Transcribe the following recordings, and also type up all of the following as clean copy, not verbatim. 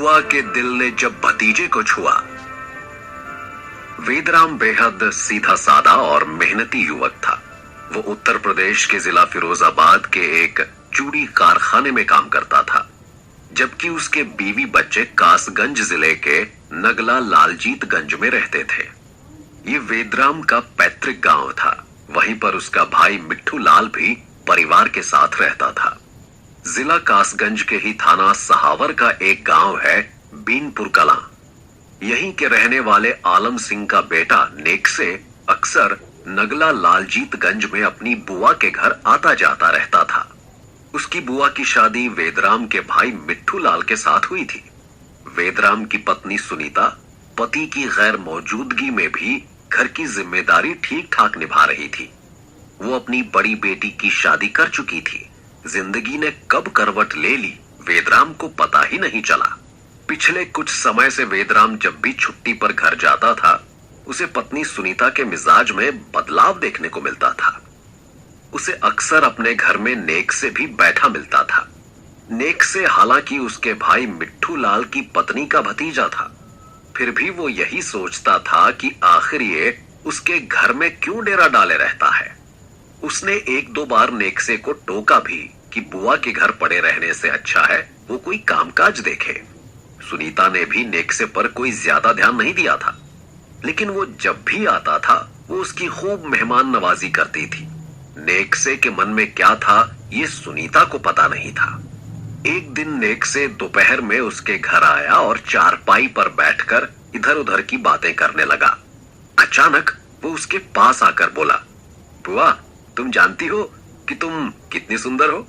बुआ के दिल ने जब भतीजे को छुआ। वेदराम बेहद सीधा साधा और मेहनती युवक था। वो उत्तर प्रदेश के जिला फिरोजाबाद के एक चूड़ी कारखाने में काम करता था, जबकि उसके बीवी बच्चे कासगंज जिले के नगला लालजीतगंज में रहते थे। ये वेदराम का पैतृक गांव था। वहीं पर उसका भाई मिट्ठू लाल भी परिवार के साथ रहता था। जिला कासगंज के ही थाना सहावर का एक गांव है बीनपुर कलां। यहीं के रहने वाले आलम सिंह का बेटा नेक्से अक्सर नगला लालजीतगंज में अपनी बुआ के घर आता जाता रहता था। उसकी बुआ की शादी वेदराम के भाई मिट्ठू लाल के साथ हुई थी। वेदराम की पत्नी सुनीता पति की गैर मौजूदगी में भी घर की जिम्मेदारी ठीक ठाक निभा रही थी। वो अपनी बड़ी बेटी की शादी कर चुकी थी। जिंदगी ने कब करवट ले ली, वेदराम को पता ही नहीं चला। पिछले कुछ समय से वेदराम जब भी छुट्टी पर घर जाता था, उसे पत्नी सुनीता के मिजाज में बदलाव देखने को मिलता था। उसे अक्सर अपने घर में नेक से भी बैठा मिलता था। नेक से हालांकि उसके भाई मिट्ठू लाल की पत्नी का भतीजा था, फिर भी वो यही सोचता था कि आखिर ये उसके घर में क्यों डेरा डाले रहता है। उसने एक दो बार नेक्से को टोका भी कि बुआ के घर पड़े रहने से अच्छा है वो कोई कामकाज देखे। सुनीता ने भी नेक्से पर कोई ज्यादा ध्यान नहीं दिया था, लेकिन वो जब भी आता था वो उसकी खूब मेहमान नवाजी करती थी। नेक्से के मन में क्या था ये सुनीता को पता नहीं था। एक दिन नेक्से दोपहर में उसके घर आया और चारपाई पर बैठकर इधर उधर की बातें करने लगा। अचानक वो उसके पास आकर बोला, बुआ तुम जानती हो कि तुम कितनी सुंदर हो।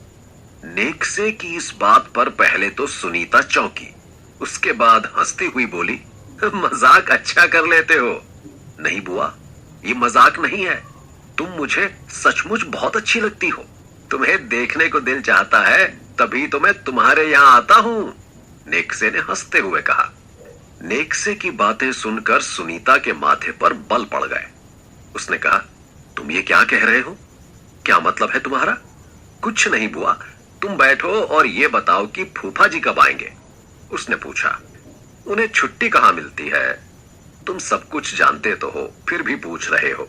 नेक्से की इस बात पर पहले तो सुनीता चौंकी, उसके बाद हंसती हुई बोली, मजाक अच्छा कर लेते हो। नहीं बुआ, ये मजाक नहीं है, तुम मुझे सचमुच बहुत अच्छी लगती हो। तुम्हें देखने को दिल चाहता है, तभी तो मैं तुम्हारे यहाँ आता हूँ, नेक्से ने हंसते हुए कहा। नेक्से की बातें सुनकर सुनीता के माथे पर बल पड़ गए। उसने कहा, तुम ये क्या कह रहे हो? क्या मतलब है तुम्हारा? कुछ नहीं बुआ, तुम बैठो और ये बताओ कि फूफा जी कब आएंगे? उसने पूछा। उन्हें छुट्टी कहाँ मिलती है? तुम सब कुछ जानते तो हो, फिर भी पूछ रहे हो।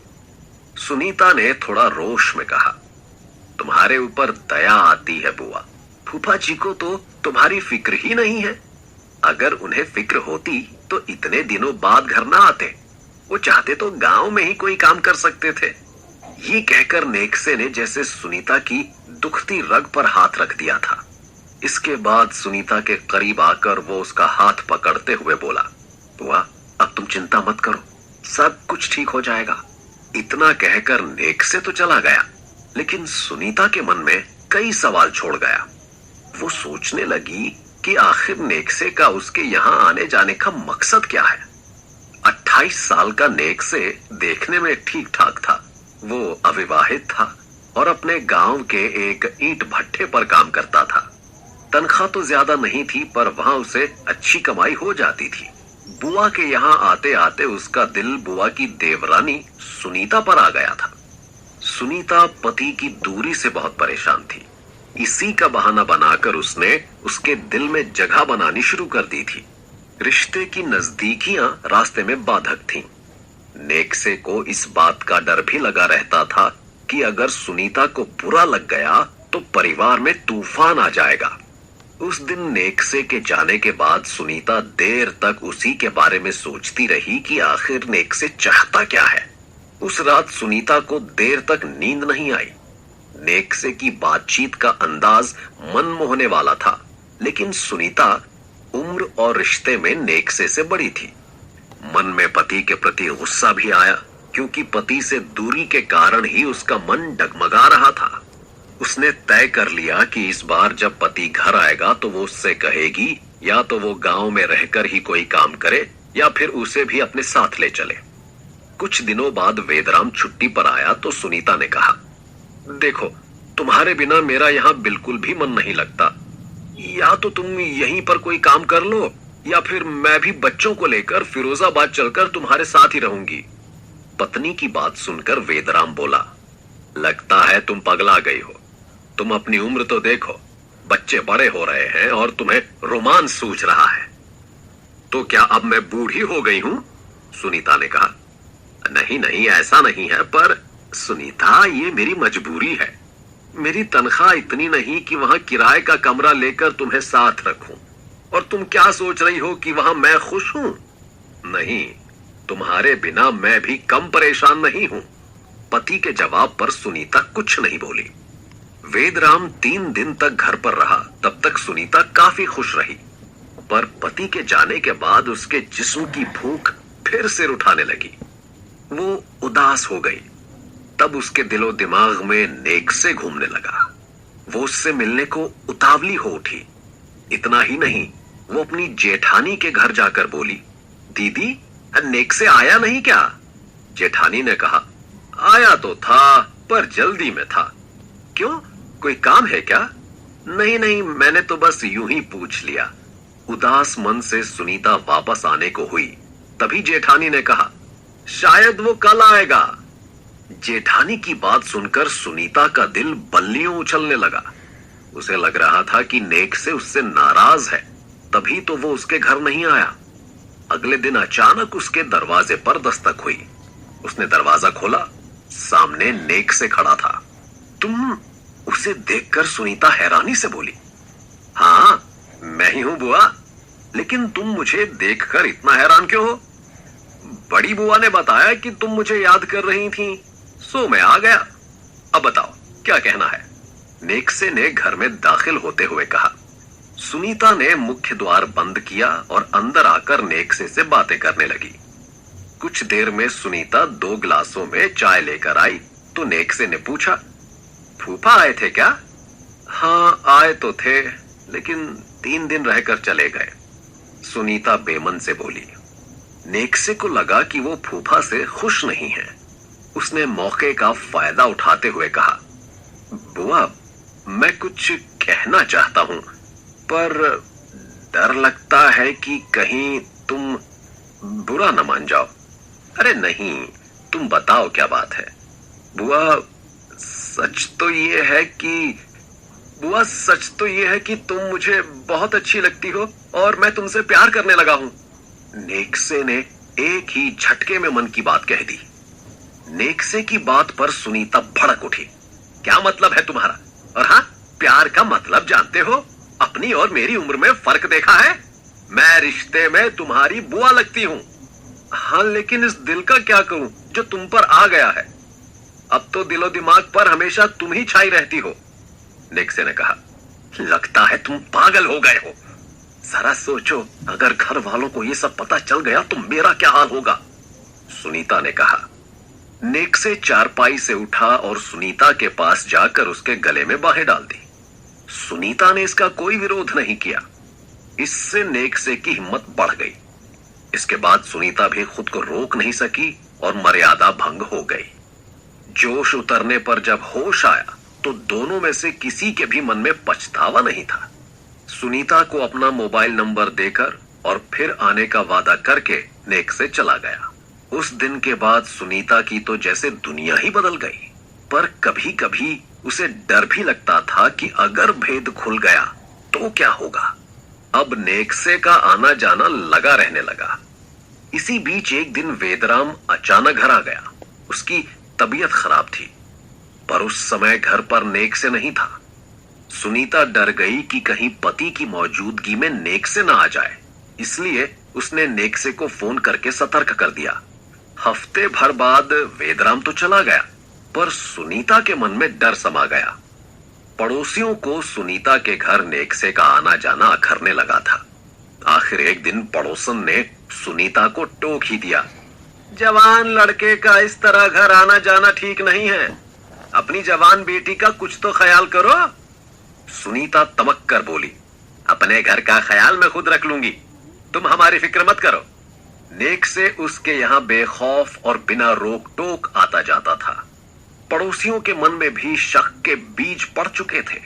सुनीता ने थोड़ा रोष में कहा, तुम्हारे ऊपर दया आती है बुआ। फूफा जी को तो तुम्हारी फिक्र ही नहीं है। अगर उन्हें फिक्र होती तो इतने दिनों बाद घर ना आते। वो चाहते तो गांव में ही कोई काम कर सकते थे। ये कहकर नेक्से ने जैसे सुनीता की दुखती रग पर हाथ रख दिया था। इसके बाद सुनीता के करीब आकर वो उसका हाथ पकड़ते हुए बोला, बुआ अब तुम चिंता मत करो, सब कुछ ठीक हो जाएगा। इतना कहकर नेक्से तो चला गया, लेकिन सुनीता के मन में कई सवाल छोड़ गया। वो सोचने लगी कि आखिर नेक्से का उसके यहाँ आने जाने का मकसद क्या है। 28 साल का नेक्से देखने में ठीक ठाक था। वो अविवाहित था और अपने गांव के एक ईंट भट्ठे पर काम करता था। तनख्वाह तो ज्यादा नहीं थी, पर वहां उसे अच्छी कमाई हो जाती थी। बुआ के यहाँ आते आते उसका दिल बुआ की देवरानी सुनीता पर आ गया था। सुनीता पति की दूरी से बहुत परेशान थी। इसी का बहाना बनाकर उसने उसके दिल में जगह बनानी शुरू कर दी थी। रिश्ते की नजदीकियां रास्ते में बाधक थीं। नेक्से को इस बात का डर भी लगा रहता था कि अगर सुनीता को बुरा लग गया तो परिवार में तूफान आ जाएगा। उस दिन नेक्से के जाने के बाद सुनीता देर तक उसी के बारे में सोचती रही कि आखिर नेक्से चाहता क्या है। उस रात सुनीता को देर तक नींद नहीं आई। नेक्से की बातचीत का अंदाज मनमोहने वाला था, लेकिन सुनीता उम्र और रिश्ते में नेक्से से बड़ी थी। मन में पति के प्रति गुस्सा भी आया, क्योंकि पति से दूरी के कारण ही उसका मन डगमगा रहा था। उसने तय कर लिया कि इस बार जब पति घर आएगा तो वो उससे कहेगी या तो वो गांव में रहकर ही कोई काम करे या फिर उसे भी अपने साथ ले चले। कुछ दिनों बाद वेदराम छुट्टी पर आया तो सुनीता ने कहा, देखो तुम्हारे बिना मेरा यहाँ बिल्कुल भी मन नहीं लगता। या तो तुम यहीं पर कोई काम कर लो या फिर मैं भी बच्चों को लेकर फिरोजाबाद चलकर तुम्हारे साथ ही रहूंगी। पत्नी की बात सुनकर वेदराम बोला, लगता है तुम पगला गई हो। तुम अपनी उम्र तो देखो, बच्चे बड़े हो रहे हैं और तुम्हें रोमांस सूझ रहा है। तो क्या अब मैं बूढ़ी हो गई हूं? सुनीता ने कहा। नहीं नहीं, ऐसा नहीं है, पर सुनीता, ये मेरी मजबूरी है। मेरी तनख्वाह इतनी नहीं कि वहां किराए का कमरा लेकर तुम्हें साथ रखूं। और तुम क्या सोच रही हो कि वहां मैं खुश हूं? नहीं, तुम्हारे बिना मैं भी कम परेशान नहीं हूं। पति के जवाब पर सुनीता कुछ नहीं बोली। वेदराम 3 दिन तक घर पर रहा। तब तक सुनीता काफी खुश रही, पर पति के जाने के बाद उसके जिस्म की भूख फिर सिर उठाने लगी। वो उदास हो गई। तब उसके दिलो दिमाग में नेक्से घूमने लगा। वो उससे मिलने को उतावली हो उठी। इतना ही नहीं, वो अपनी जेठानी के घर जाकर बोली, दीदी, नेक्से आया नहीं क्या? जेठानी ने कहा, आया तो था, पर जल्दी में था। क्यों, कोई काम है क्या? नहीं नहीं, मैंने तो बस यूं ही पूछ लिया। उदास मन से सुनीता वापस आने को हुई। तभी जेठानी ने कहा, शायद वो कल आएगा। जेठानी की बात सुनकर सुनीता का दिल बल्लियों उछलने लगा। उसे लग रहा था कि नेक्से उससे नाराज है, तभी तो वो उसके घर नहीं आया। अगले दिन अचानक उसके दरवाजे पर दस्तक हुई। उसने दरवाजा खोला। सामने नेक्से खड़ा था। तुम? उसे देखकर सुनीता हैरानी से बोली, हाँ, मैं ही हूं बुआ। लेकिन तुम मुझे देखकर इतना हैरान क्यों हो? बड़ी बुआ ने बताया कि तुम मुझे याद कर रही थी, सो मैं आ गया। अब बताओ, क्या कहना है? नेक्से ने घर में दाखिल होते हुए कहा। सुनीता ने मुख्य द्वार बंद किया और अंदर आकर नेक्से से बातें करने लगी। कुछ देर में सुनीता 2 गिलासों में चाय लेकर आई तो नेक्से ने पूछा, फूफा आए थे क्या? हाँ, आए तो थे, लेकिन 3 दिन रहकर चले गए, सुनीता बेमन से बोली। नेक्से को लगा कि वो फूफा से खुश नहीं है। उसने मौके का फायदा उठाते हुए कहा, बुआ, मैं कुछ कहना चाहता हूं, पर डर लगता है कि कहीं तुम बुरा न मान जाओ। अरे नहीं, तुम बताओ क्या बात है? बुआ, सच तो ये है कि तुम मुझे बहुत अच्छी लगती हो और मैं तुमसे प्यार करने लगा हूं। नेक्से ने एक ही झटके में मन की बात कह दी। नेक्से की बात पर सुनीता भड़क उठी। क्या मतलब है तुम्हारा? और हाँ, प्यार का मतलब जानते हो? अपनी और मेरी उम्र में फर्क देखा है? मैं रिश्ते में तुम्हारी बुआ लगती हूं। हाँ, लेकिन इस दिल का क्या करूं जो तुम पर आ गया है? अब तो दिलो दिमाग पर हमेशा तुम ही छाई रहती हो, नेक्से ने कहा। लगता है तुम पागल हो गए हो। जरा सोचो, अगर घर वालों को ये सब पता चल गया तो मेरा क्या हाल होगा, सुनीता ने कहा। नेक्से चारपाई से उठा और सुनीता के पास जाकर उसके गले में बाहें डाल दी। सुनीता ने इसका कोई विरोध नहीं किया। इससे नेक्से की हिम्मत बढ़ गई। इसके बाद सुनीता भी खुद को रोक नहीं सकी और मर्यादा भंग हो गई। जोश उतरने पर जब होश आया तो दोनों में से किसी के भी मन में पछतावा नहीं था। सुनीता को अपना मोबाइल नंबर देकर और फिर आने का वादा करके नेक्से चला गया। उस दिन के बाद सुनीता की तो जैसे दुनिया ही बदल गई। पर कभी कभी उसे डर भी लगता था कि अगर भेद खुल गया तो क्या होगा। अब नेक्से का आना जाना लगा रहने लगा। इसी बीच एक दिन वेदराम अचानक घर आ गया। उसकी तबीयत खराब थी, पर उस समय घर पर नेक्से नहीं था। सुनीता डर गई कि कहीं पति की मौजूदगी में नेक्से ना आ जाए, इसलिए उसने नेक्से को फोन करके सतर्क कर दिया। हफ्ते भर बाद वेदराम तो चला गया, पर सुनीता के मन में डर समा गया। पड़ोसियों को सुनीता के घर नेक्से का आना जाना अखरने लगा था। आखिर एक दिन पड़ोसन ने सुनीता को टोक ही दिया, जवान लड़के का इस तरह घर आना जाना ठीक नहीं है। अपनी जवान बेटी का कुछ तो ख्याल करो। सुनीता तमक कर बोली, अपने घर का ख्याल मैं खुद रख लूंगी, तुम हमारी फिक्र मत करो। नेक्से उसके यहाँ बेखौफ और बिना रोक टोक आता जाता था। पड़ोसियों के मन में भी शक के बीज पड़ चुके थे।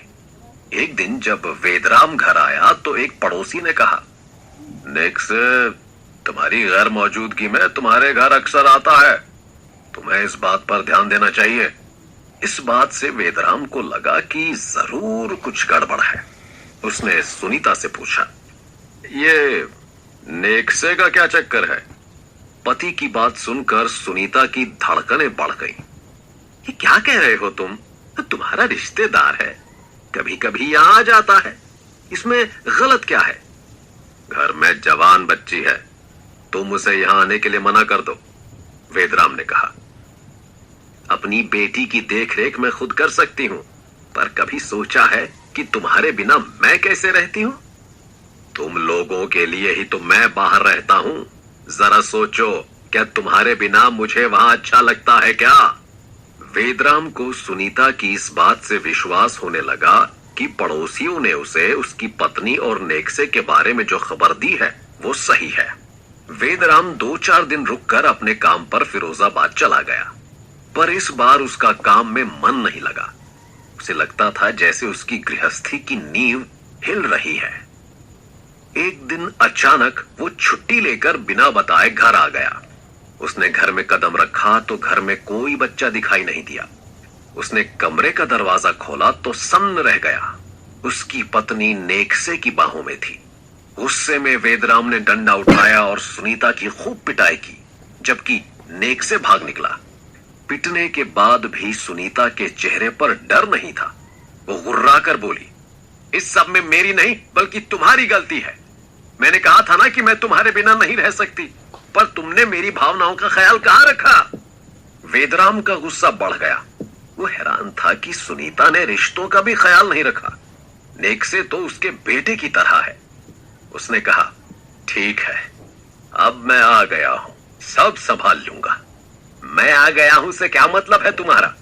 एक दिन जब वेदराम घर आया तो एक पड़ोसी ने कहा, नेक्से, तुम्हारी गैर मौजूदगी में तुम्हारे घर अक्सर आता है, तुम्हें इस बात पर ध्यान देना चाहिए। इस बात से वेदराम को लगा कि जरूर कुछ गड़बड़ है। उसने सुनीता से पूछा, ये नेक्से का क्या चक्कर है? पति की बात सुनकर सुनीता की धड़कनें बढ़ गई। ये क्या कह रहे हो तुम? तुम्हारा रिश्तेदार है, कभी कभी यहां आ जाता है, इसमें गलत क्या है? घर में जवान बच्ची है, तुम उसे यहां आने के लिए मना कर दो, वेदराम ने कहा। अपनी बेटी की देखरेख मैं खुद कर सकती हूं, पर कभी सोचा है कि तुम्हारे बिना मैं कैसे रहती हूं? तुम लोगों के लिए ही तो मैं बाहर रहता हूं। जरा सोचो, क्या तुम्हारे बिना मुझे वहां अच्छा लगता है क्या? वेदराम को सुनीता की इस बात से विश्वास होने लगा कि पड़ोसियों ने उसे उसकी पत्नी और नेक्से के बारे में जो खबर दी है वो सही है। वेदराम 2-4 दिन रुककर अपने काम पर फिरोजाबाद चला गया, पर इस बार उसका काम में मन नहीं लगा। उसे लगता था जैसे उसकी गृहस्थी की नींव हिल रही है। एक दिन अचानक वो छुट्टी लेकर बिना बताए घर आ गया। उसने घर में कदम रखा तो घर में कोई बच्चा दिखाई नहीं दिया। उसने कमरे का दरवाजा खोला तो सन्न रह गया। उसकी पत्नी नेक्से की बाहों में थी। गुस्से में वेदराम ने डंडा उठाया और सुनीता की खूब पिटाई की, जबकि नेक्से भाग निकला। पिटने के बाद भी सुनीता के चेहरे पर डर नहीं था। वो गुर्राकर बोली, इस सब में मेरी नहीं बल्कि तुम्हारी गलती है। मैंने कहा था ना कि मैं तुम्हारे बिना नहीं रह सकती, पर तुमने मेरी भावनाओं का ख्याल कहां रखा? वेदराम का गुस्सा बढ़ गया। वो हैरान था कि सुनीता ने रिश्तों का भी ख्याल नहीं रखा। नेक्से तो उसके बेटे की तरह है। उसने कहा, ठीक है, अब मैं आ गया हूं, सब संभाल लूंगा। मैं आ गया हूं से क्या मतलब है तुम्हारा?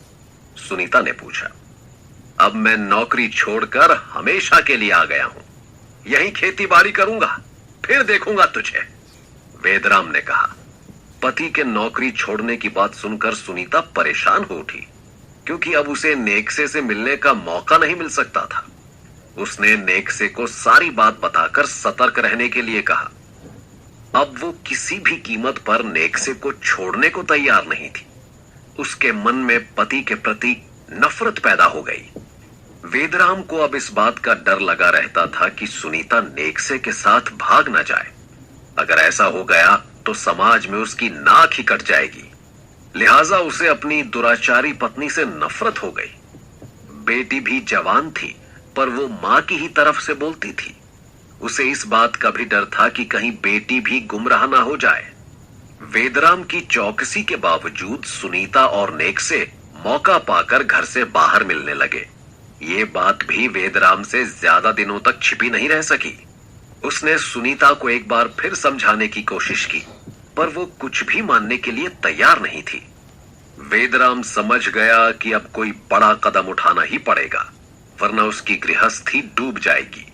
सुनीता ने पूछा। अब मैं नौकरी छोड़कर हमेशा के लिए आ गया हूं, यहीं खेती बाड़ी करूंगा, फिर देखूंगा तुझे, वेदराम ने कहा। पति के नौकरी छोड़ने की बात सुनकर सुनीता परेशान हो उठी, क्योंकि अब उसे नेक्से से मिलने का मौका नहीं मिल सकता था। उसने नेक्से को सारी बात बताकर सतर्क रहने के लिए कहा। अब वो किसी भी कीमत पर नेक्से को छोड़ने को तैयार नहीं थी। उसके मन में पति के प्रति नफरत पैदा हो गई। वेदराम को अब इस बात का डर लगा रहता था कि सुनीता नेक्से के साथ भाग न जाए। अगर ऐसा हो गया तो समाज में उसकी नाक ही कट जाएगी। लिहाजा उसे अपनी दुराचारी पत्नी से नफरत हो गई। बेटी भी जवान थी, पर वो मां की ही तरफ से बोलती थी। उसे इस बात का भी डर था कि कहीं बेटी भी गुमराह ना हो जाए। वेदराम की चौकसी के बावजूद सुनीता और नेक्से मौका पाकर घर से बाहर मिलने लगे। ये बात भी वेदराम से ज्यादा दिनों तक छिपी नहीं रह सकी। उसने सुनीता को एक बार फिर समझाने की कोशिश की, पर वो कुछ भी मानने के लिए तैयार नहीं थी। वेदराम समझ गया कि अब कोई बड़ा कदम उठाना ही पड़ेगा, वरना उसकी गृहस्थी डूब जाएगी।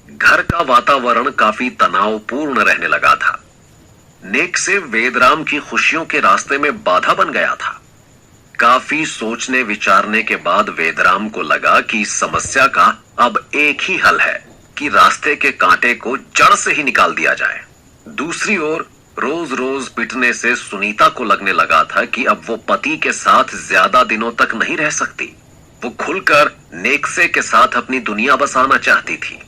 घर का वातावरण काफी तनावपूर्ण रहने लगा था। नेक्से वेदराम की खुशियों के रास्ते में बाधा बन गया था। काफी सोचने विचारने के बाद वेदराम को लगा कि इस समस्या का अब एक ही हल है कि रास्ते के कांटे को जड़ से ही निकाल दिया जाए। दूसरी ओर रोज रोज पिटने से सुनीता को लगने लगा था कि अब वो पति के साथ ज्यादा दिनों तक नहीं रह सकती। वो खुलकर नेक्से के साथ अपनी दुनिया बसाना चाहती थी।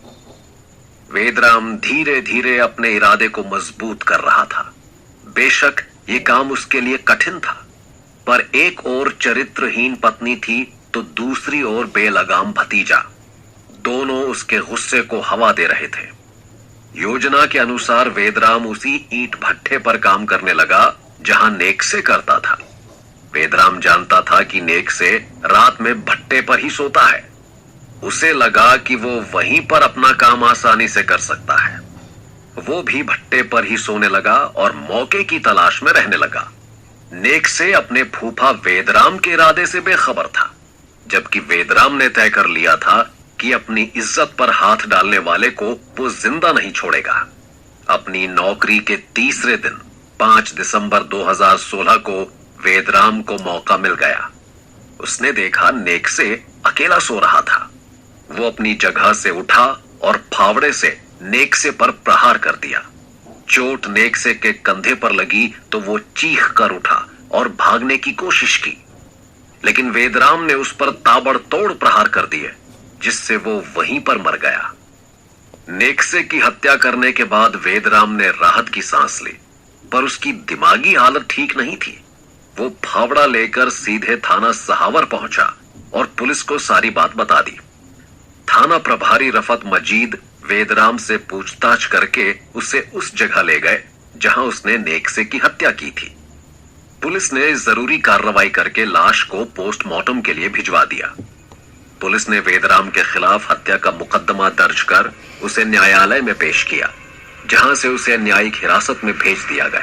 वेदराम धीरे धीरे अपने इरादे को मजबूत कर रहा था। बेशक ये काम उसके लिए कठिन था, पर एक ओर चरित्रहीन पत्नी थी तो दूसरी ओर बेलगाम भतीजा। दोनों उसके गुस्से को हवा दे रहे थे। योजना के अनुसार वेदराम उसी ईंट भट्ठे पर काम करने लगा जहां नेक्से करता था। वेदराम जानता था कि नेक्से रात में भट्टे पर ही सोता है। उसे लगा कि वो वहीं पर अपना काम आसानी से कर सकता है। वो भी भट्टे पर ही सोने लगा और मौके की तलाश में रहने लगा। नेक्से अपने फूफा वेदराम के इरादे से बेखबर था, जबकि वेदराम ने तय कर लिया था कि अपनी इज्जत पर हाथ डालने वाले को वो जिंदा नहीं छोड़ेगा। अपनी नौकरी के तीसरे दिन 5 दिसंबर 2016 को वेदराम को मौका मिल गया। उसने देखा नेक्से अकेला सो रहा था। वो अपनी जगह से उठा और फावड़े से नेक्से पर प्रहार कर दिया। चोट नेक्से के कंधे पर लगी तो वो चीख कर उठा और भागने की कोशिश की, लेकिन वेदराम ने उस पर ताबड़तोड़ प्रहार कर दिए, जिससे वो वहीं पर मर गया। नेक्से की हत्या करने के बाद वेदराम ने राहत की सांस ली, पर उसकी दिमागी हालत ठीक नहीं थी। वो फावड़ा लेकर सीधे थाना सहावर पहुंचा और पुलिस को सारी बात बता दी। थाना प्रभारी रफत मजीद वेदराम से पूछताछ करके उसे उस जगह ले गए जहां उसने नेक्से की हत्या की थी। पुलिस ने जरूरी कार्रवाई करके लाश को पोस्टमार्टम के लिए भिजवा दिया। पुलिस ने वेदराम के खिलाफ हत्या का मुकदमा दर्ज कर उसे न्यायालय में पेश किया, जहां से उसे न्यायिक हिरासत में भेज दिया गया।